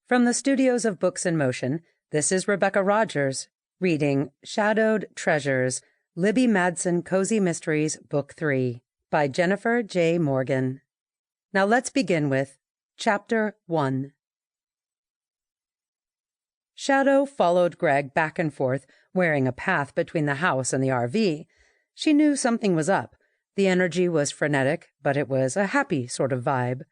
From the studios of Books in Motion, this is Rebecca Rogers, reading Shadowed Treasures, Libby Madsen Cozy Mysteries, Book 3, by Jennifer J. Morgan. Now let's begin with Chapter 1. Shadow followed Greg back and forth, wearing a path between the house and the RV. She knew something was up. The energy was frenetic, but it was a happy sort of vibe.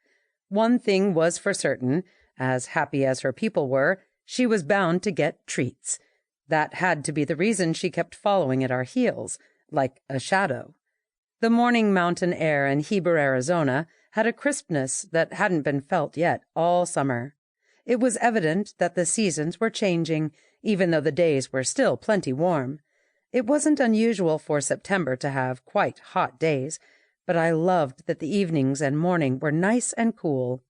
One thing was for certain. As happy as her people were, she was bound to get treats. That had to be the reason she kept following at our heels, like a shadow. The morning mountain air in Heber, Arizona, had a crispness that hadn't been felt yet all summer. It was evident that the seasons were changing, even though the days were still plenty warm. It wasn't unusual for September to have quite hot days, but I loved that the evenings and morning were nice and cool.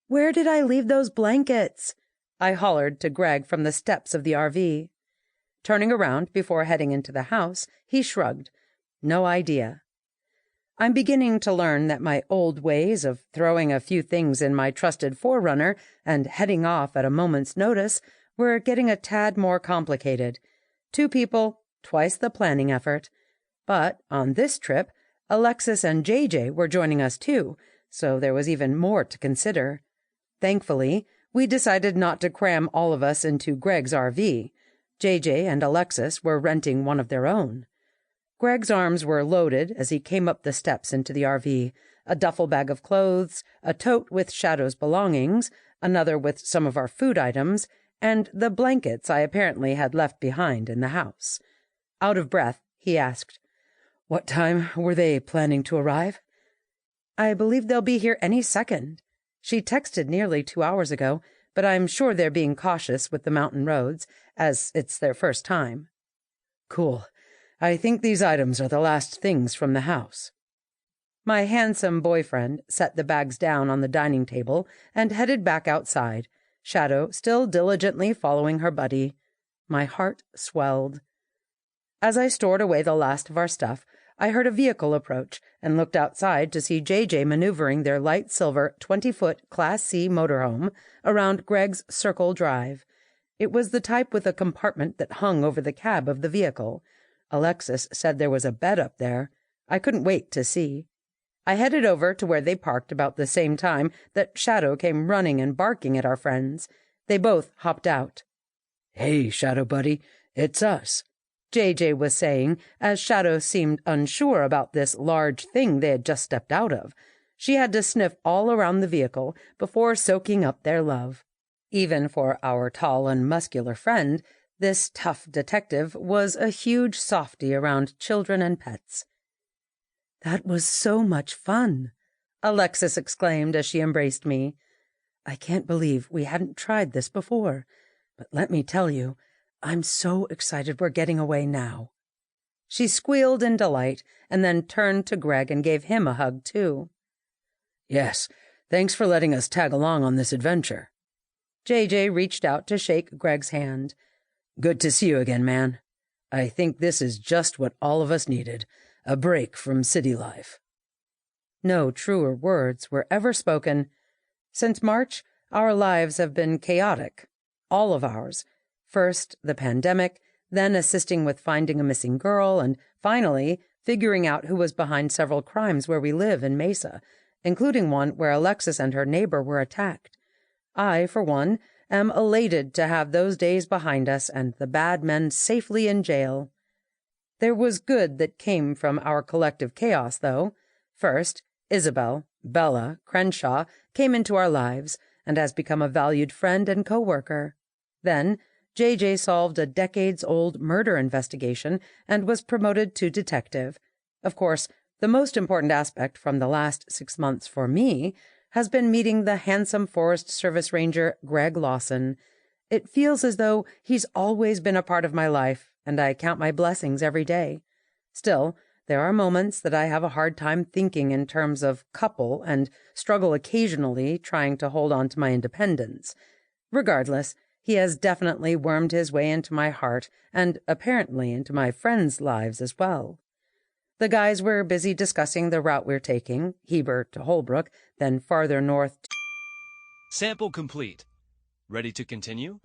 "Where did I leave those blankets?" I hollered to Greg from the steps of the RV. Turning around before heading into the house, he shrugged. No idea. I'm beginning to learn that my old ways of throwing a few things in my trusted forerunner and heading off at a moment's notice were getting a tad more complicated. 2 people, twice the planning effort. But on this trip, Alexis and JJ were joining us too, so there was even more to consider. Thankfully, we decided not to cram all of us into Greg's RV. JJ and Alexis were renting one of their own. Greg's arms were loaded as he came up the steps into the RV, a duffel bag of clothes, a tote with Shadow's belongings, another with some of our food items, and the blankets I apparently had left behind in the house. Out of breath, he asked, "What time were they planning to arrive?" "I believe they'll be here any second. She texted nearly 2 hours ago, but I'm sure they're being cautious with the mountain roads, as it's their first time." "Cool. I think these items are the last things from the house." My handsome boyfriend set the bags down on the dining table and headed back outside, Shadow still diligently following her buddy. My heart swelled. As I stored away the last of our stuff, I heard a vehicle approach and looked outside to see JJ maneuvering their light silver 20-foot Class C motorhome around Greg's Circle Drive. It was the type with a compartment that hung over the cab of the vehicle. Alexis said there was a bed up there. I couldn't wait to see. I headed over to where they parked about the same time that Shadow came running and barking at our friends. They both hopped out. "Hey, Shadow buddy, it's us," JJ was saying, as Shadow seemed unsure about this large thing they had just stepped out of. She had to sniff all around the vehicle before soaking up their love. Even for our tall and muscular friend, this tough detective was a huge softy around children and pets. "That was so much fun," Alexis exclaimed as she embraced me. "I can't believe we hadn't tried this before, but let me tell you, I'm so excited we're getting away now." She squealed in delight and then turned to Greg and gave him a hug, too. "Yes, thanks for letting us tag along on this adventure." JJ reached out to shake Greg's hand. "Good to see you again, man. I think this is just what all of us needed, a break from city life." No truer words were ever spoken. Since March, our lives have been chaotic. All of ours. First, the pandemic, then assisting with finding a missing girl, and finally, figuring out who was behind several crimes where we live in Mesa, including one where Alexis and her neighbor were attacked. I, for one, am elated to have those days behind us and the bad men safely in jail. There was good that came from our collective chaos, though. First, Isabel, Bella, Crenshaw came into our lives and has become a valued friend and co-worker. Then, JJ solved a decades-old murder investigation and was promoted to detective. Of course, the most important aspect from the last 6 months for me has been meeting the handsome Forest Service Ranger Greg Lawson. It feels as though he's always been a part of my life, and I count my blessings every day. Still, there are moments that I have a hard time thinking in terms of couple and struggle occasionally trying to hold on to my independence. Regardless, he has definitely wormed his way into my heart and apparently into my friends' lives as well. The guys were busy discussing the route we're taking, Heber to Holbrook, then farther north to... Sample complete. Ready to continue?